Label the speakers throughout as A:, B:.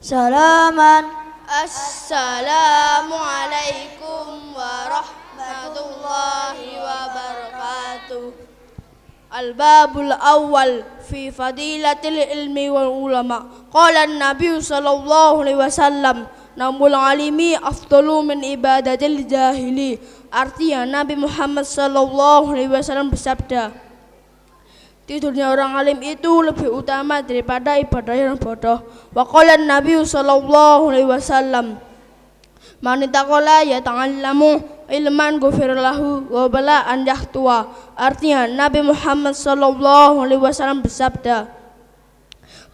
A: Salaman.
B: Assalamualaikum warahmatullahi wabarakatuh. Al-babul awal fi fadilatil ilmi wal ulama. Qala an-nabiy sallallahu alaihi wasallam, namul alimi afdalu min ibadatil jahili. Artinya Nabi Muhammad sallallahu alaihi wasallam bersabda, tidurnya orang alim itu lebih utama daripada ibadah yang bodoh. Wa qala an-nabiy sallallahu alaihi wasallam, man taqala yata'allamu ilman ghufir lahu wa bala an yahtua. Artinya Nabi Muhammad sallallahu alaihi wasallam bersabda,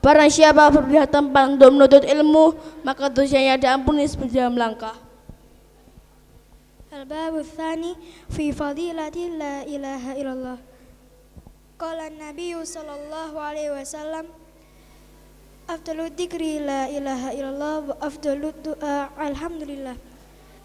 B: barang siapa berpihak tempat untuk menuntut ilmu, maka dosanya diampuni sepanjang langkah.
C: Al-babu tsani fi fadilati la ilaha illallah. Qala an-nabiy sallallahu alaihi wasallam, afdalu dzikri la ilaha illallah wa afdalu du'a alhamdulillah.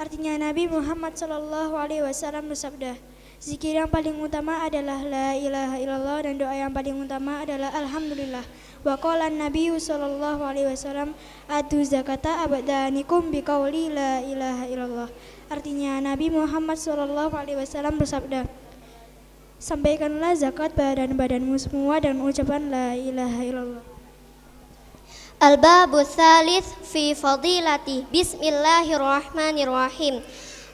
C: Artinya Nabi Muhammad sallallahu alaihi wasallam bersabda, zikir yang paling utama adalah la ilaha illallah dan doa yang paling utama adalah alhamdulillah. Wa qala an-nabiy sallallahu alaihi wasallam, atu zakata abdanikum biqauli la ilaha illallah. Artinya Nabi Muhammad sallallahu alaihi wasallam bersabda, sampaikanlah zakat badan-badanmu semua dan ucapan la ilaha illallah.
D: Al-babu tsalits fi fadilati bismillahirrahmanirrahim.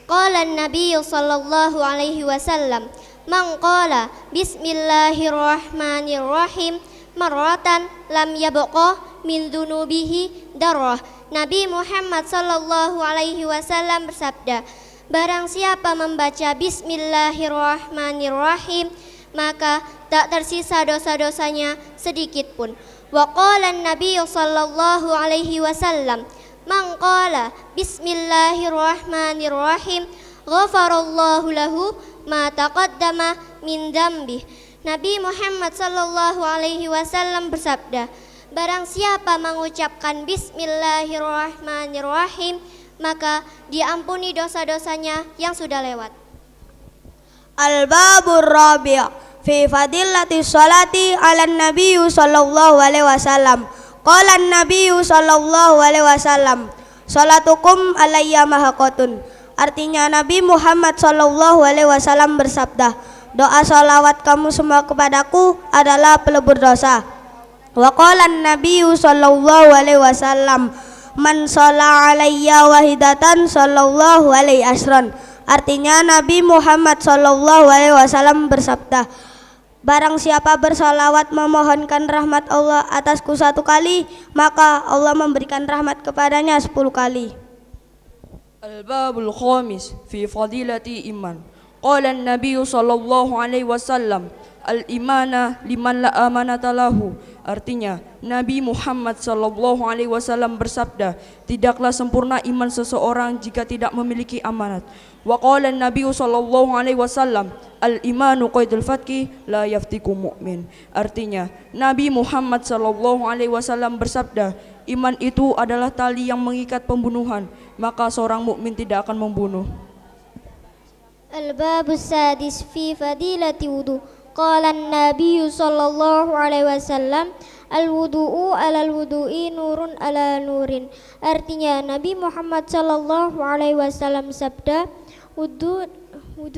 D: Qala an-nabiy sallallahu alaihi wasallam, man qala bismillahirrahmanirrahim marratan lam yabqa min dzunubihi darah. Nabi Muhammad sallallahu alaihi wasallam bersabda, barang siapa membaca bismillahirrahmanirrahim, maka tak tersisa dosa-dosanya sedikit pun. Wa qala an-nabiy sallallahu alaihi wasallam, man qala bismillahirrahmanirrahim ghafarallahu lahu ma taqaddama min dzambih. Nabi Muhammad sallallahu alaihi wasallam bersabda, barang siapa mengucapkan bismillahirrahmanirrahim, maka diampuni dosa-dosanya yang sudah lewat.
A: Al-babur rabi' fi fadilati sholati ala nabiy sallallahu alaihi wasallam. Qala an-nabiy sallallahu alaihi wasallam, sholatukum alayya mahaqatun. Artinya Nabi Muhammad sallallahu alaihi wasallam bersabda, doa sholawat kamu semua kepadaku adalah pelebur dosa. Wa qala an-nabiy sallallahu alaihi wasallam, man shalla alayya wahidatan sallallahu alaihi asran. Artinya Nabi Muhammad sallallahu alaihi wasallam bersabda, barang siapa bersolawat memohonkan rahmat Allah atasku 1 kali, maka Allah memberikan rahmat kepadanya 10 kali.
B: Al-babul khamis fi fadilati iman. Qala an-nabiy sallallahu alaihi wasallam, al-imana liman la amanata lahu. Artinya Nabi Muhammad sallallahu alaihi wasallam bersabda, tidaklah sempurna iman seseorang jika tidak memiliki amanat. Wa qala an-nabiy sallallahu alaihi wasallam, al-imanu qaidul fatki la yaftiku mu'min. Artinya Nabi Muhammad sallallahu alaihi wasallam bersabda, iman itu adalah tali yang mengikat pembunuhan, maka seorang mukmin tidak akan membunuh.
D: Al-babu sadis fi fadilati wudu. Qala an-nabiy sallallahu alaihi wasallam, al-wudu'u alal wudu'i nurun ala nurin. Artinya Nabi Muhammad sallallahu alaihi wasallam sabda, wudu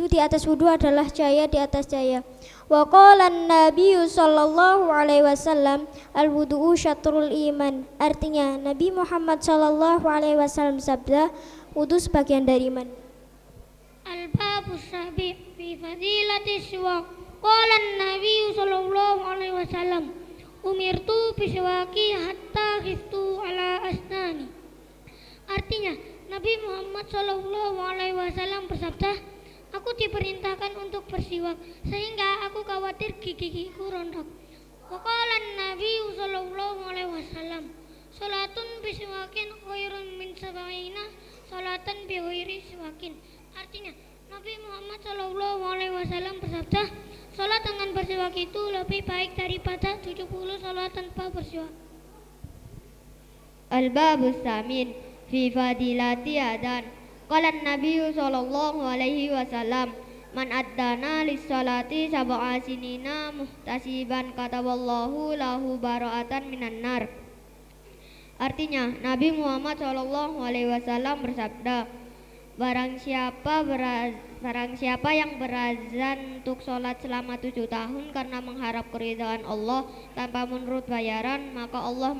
D: di atas wudu adalah cahaya di atas cahaya. Wa qala an-nabiy sallallahu alaihi wasallam, al-wudu'u syatrul iman. Artinya Nabi Muhammad sallallahu alaihi wasallam sabda, wudu sebagian dari iman.
E: Al-babu sabi fi fadilati siwak. Qala an-nabiy sallallahu alaihi wasallam, umirtu biswaki hatta khiftu ala asnani. Artinya Nabi Muhammad sallallahu alaihi wasallam bersabda, aku diperintahkan untuk bersiwak sehingga aku khawatir gigi-gigiku rontok. Wa qala an-nabiy sallallahu alaihi wasallam, salatun biswakin khairun min sab'ina salatan bi ghairi siwakin. Artinya Nabi Muhammad sallallahu alaihi wasallam bersabda, salat dengan bersiwak itu lebih baik daripada 70 salat tanpa bersiwak.
F: Al-babu tsamin fi fadilati adan. Qala an-nabiy sallallahu alaihi wasallam, man addana lis-salati sab'a sinina muhtasiban kataballahu lahu bara'atan minan nar. Artinya, Nabi Muhammad SAW bersabda, barang siapa yang berazan untuk sholat selama 7 tahun karena mengharap keridhaan Allah tanpa menurut bayaran, maka Allah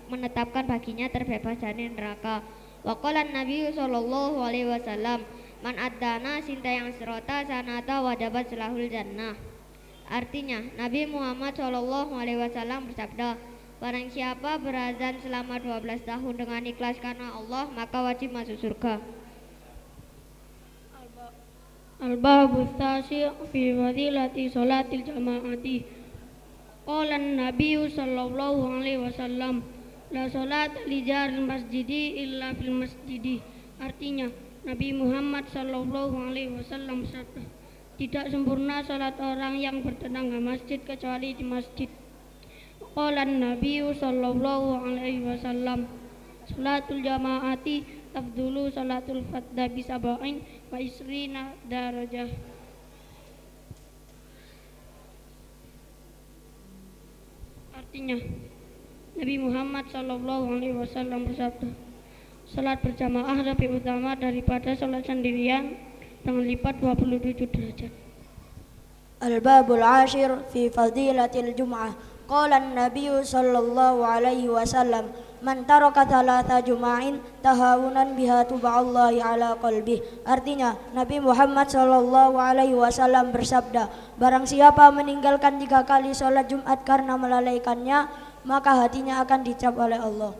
F: menetapkan baginya terbebas dari neraka. Wa qala Nabi SAW, man addana sinta yang serota sanata wajabat selahul jannah. Artinya, Nabi Muhammad SAW bersabda, barang siapa berazan selama 12 tahun dengan ikhlas karena Allah, maka wajib masuk surga.
E: Al-babu tsasi' fi fadilati salatil jama'ati. Qala an-nabiy sallallahu alaihi wasallam, la salata li jaril masjidi illa fil masjidi. Artinya, Nabi Muhammad sallallahu alaihi wasallam bersabda, tidak sempurna salat orang yang bertetangga masjid kecuali di masjid. Qala an-nabiy sallallahu alaihi wasallam, salatul jama'ati tafdulu salatul fadda bi sab'in wa isrina darajah. Artinya, Nabi Muhammad sallallahu alaihi wasallam bersabda, salat berjamaah lebih utama daripada salat sendirian dengan lipat 27 derajat.
A: Al-babul ashir fi fadilatil jum'ah. Qala an-nabiy sallallahu alaihi wasallam, man taraka thalatha juma'in tahawunan biha tuba'allahi ala qalbih. Artinya, Nabi Muhammad sallallahu alaihi wasallam bersabda, barang siapa meninggalkan 3 kali sholat Jumat karena melalaikannya, maka hatinya akan dicap oleh Allah.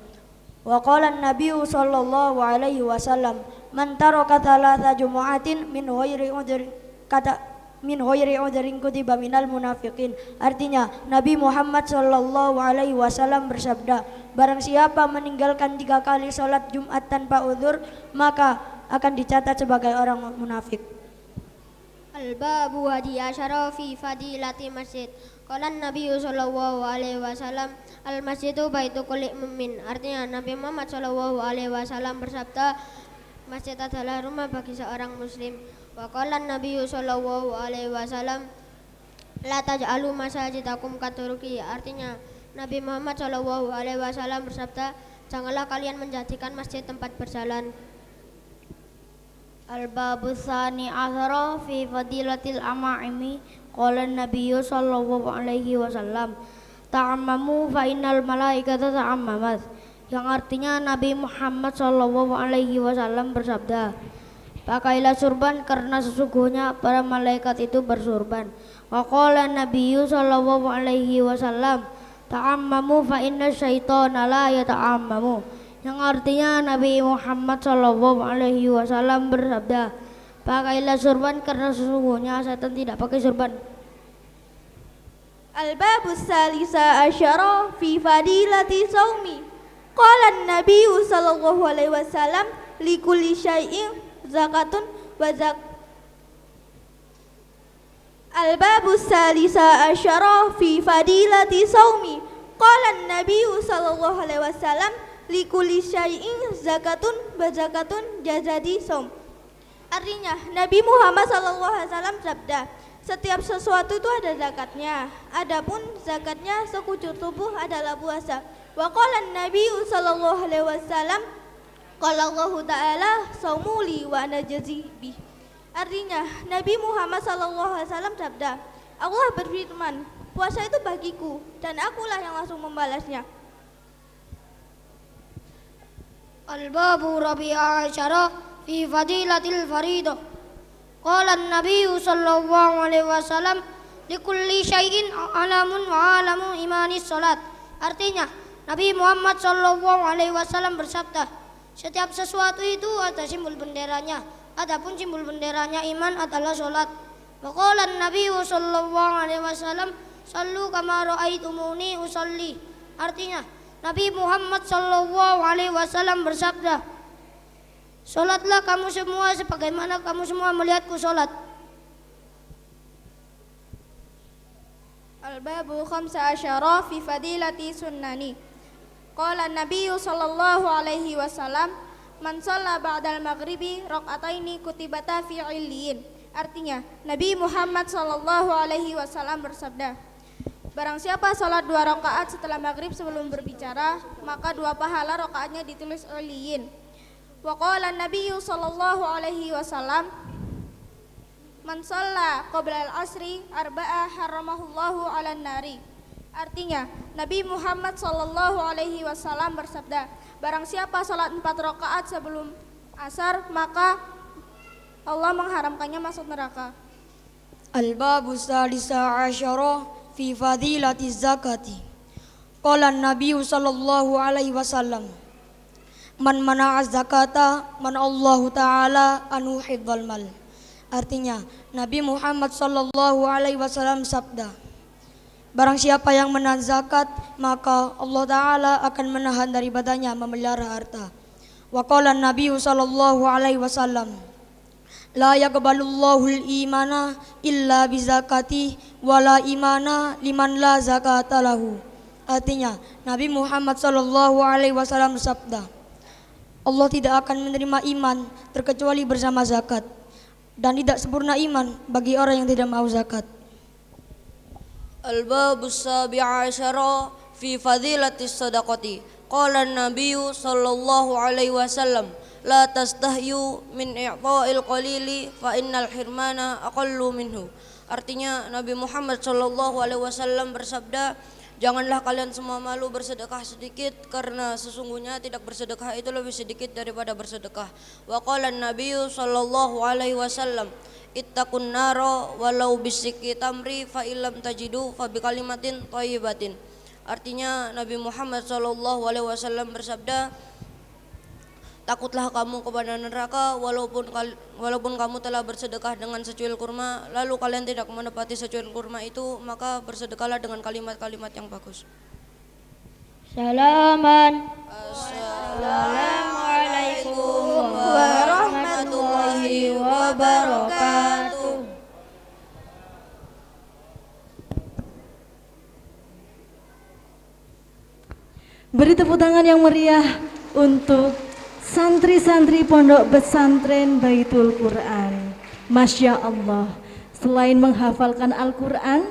A: Wa qala an-nabiy sallallahu alaihi wasallam, man taraka thalatha jumu'atin min ghairi udhrin kutiba minal munafiqin. Artinya, Nabi Muhammad sallallahu alaihi wasallam bersabda, barang siapa meninggalkan 3 kali sholat Jumat tanpa uzur, maka akan dicatat sebagai orang munafik.
D: Al-babu hadi asyara fi fadilati masjid. Qala Nabi sallallahu alaihi wasallam, al-masjidu baitu kulli mu'min. Artinya, Nabi Muhammad sallallahu alaihi wasallam bersabda, masjid adalah rumah bagi seorang muslim. Wa qala Nabi sallallahu alaihi wasallam, la taj'alu masajidakum katuruki. Artinya, Nabi Muhammad sallallahu alaihi wasallam bersabda, janganlah kalian menjadikan masjid tempat berjalan.
B: Al-babu tsani asyara fi fadilatil ama'imi. Qala Nabi sallallahu alaihi wasallam, ta'ammamu fa innal malaikata ta'ammamat. Yang artinya, Nabi Muhammad sallallahu alaihi wasallam bersabda, pakailah surban karena sesungguhnya para malaikat itu bersurban. Wa qala Nabi sallallahu alaihi wasallam, ta'ammamu fa inna syaitana la yata'ammamu. Yang artinya, Nabi Muhammad sallallahu alaihi wasallam bersabda, pakailah surban karena sesungguhnya setan tidak pakai surban. Al-babu tsalisa asyara fi fadilati shaumi. Qala an-nabiy sallallahu alaihi wasallam, likulli syai'in zakatun wa Al-babu tsalisa asyara fi fadilati shaumi. Qala an-nabiy sallallahu alaihi wasallam, likulli syai'in zakatun wa zakatun jazadi shaum. Artinya, Nabi Muhammad sallallahu alaihi wasallam sabda, setiap sesuatu itu ada zakatnya. Adapun zakatnya sekujur tubuh adalah puasa. Wa qala an-nabiy sallallahu alaihi wasallam, qala Allah Ta'ala saumuli wa ana jazi bih. Artinya, Nabi Muhammad sallallahu alaihi wasallam sabda, Allah berfirman, puasa itu bagiku dan akulah yang langsung membalasnya.
C: Al-babu rabi'a asyara fi fadilatil faridah. Qala an-nabiy sallallahu alaihi wasallam, likulli syai'in alamun wa alamu imanis salat. Artinya, Nabi Muhammad sallallahu alaihi wasallam bersabda, setiap sesuatu itu ada simbol benderanya. Adapun simbol benderanya iman adalah salat. Wa qala an-nabiy sallallahu alaihi wasallam, sallu kama ra'aitumuni usalli. Artinya, Nabi Muhammad sallallahu alaihi wasallam bersabda, salatlah kamu semua sebagaimana kamu semua melihatku salat.
B: Al-babu khamsa asyara fi fadilati sunnani. Qala Nabi sallallahu alaihi wasallam, man shalla ba'dal maghribi raq'ataini kutibata fi 'illiyin. Artinya, Nabi Muhammad sallallahu alaihi wasallam bersabda, Barang siapa sholat 2 rakaat setelah maghrib sebelum berbicara, maka 2 pahala rakaatnya ditulis oliyin. Wa qala Nabiyyu sallallahu alaihi wasallam, man shalla qabla al-asri arba'a haramahullahu 'alan nari. Artinya, Nabi Muhammad sallallahu alaihi wasallam bersabda, barang siapa sholat 4 rakaat sebelum asar, maka Allah mengharamkannya masuk neraka.
G: Al-babu sadisa asyara fi fadilati zakati. Qala an-nabiy sallallahu alaihi wasallam, man mana'a zakata man Allahu taala anu hidzal mal. Artinya, Nabi Muhammad sallallahu alaihi wasallam sabda, barang siapa yang menahan zakat, maka Allah taala akan menahan daripadanya memelihara harta. Wa qala an-nabiy sallallahu alaihi wasallam, la yaqbalullahu al-imana illa bizakati wala imana liman la zakata lahu. Artinya, Nabi Muhammad sallallahu alaihi wasallam bersabda, Allah tidak akan menerima iman terkecuali bersama zakat, dan tidak sempurna iman bagi orang yang tidak mau zakat.
H: Al-babus sabi'a asyara fi fadilatis sadaqati. Qala an-nabiyyu sallallahu alaihi wasallam, la tastahyu min i'ta'il qalili fa innal hirmana aqallu minhu. Artinya, Nabi Muhammad sallallahu alaihi wasallam bersabda, janganlah kalian semua malu bersedekah sedikit, karena sesungguhnya tidak bersedekah itu lebih sedikit daripada bersedekah. Wa qala an-nabiyyu sallallahu alaihi wasallam, ittaqun nara walau bisikki tamri fa illam tajidu fa bikalimatin thayyibatin. Artinya, Nabi Muhammad sallallahu alaihi wasallam bersabda, takutlah kamu kepada neraka walaupun kamu telah bersedekah dengan secuil kurma, lalu kalian tidak menepati secuil kurma itu, maka bersedekahlah dengan kalimat-kalimat yang bagus.
F: Salaman.
H: Assalamualaikum warahmatullahi wabarakatuh.
I: Beri tepuk tangan yang meriah untuk santri-santri Pondok Pesantren Baitul Quran. Masya Allah, selain menghafalkan Al-Quran,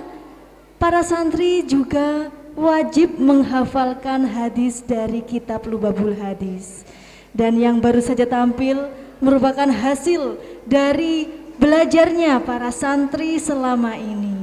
I: para santri juga wajib menghafalkan hadis dari kitab Lubabul Hadis. Dan yang baru saja tampil merupakan hasil dari belajarnya para santri selama ini.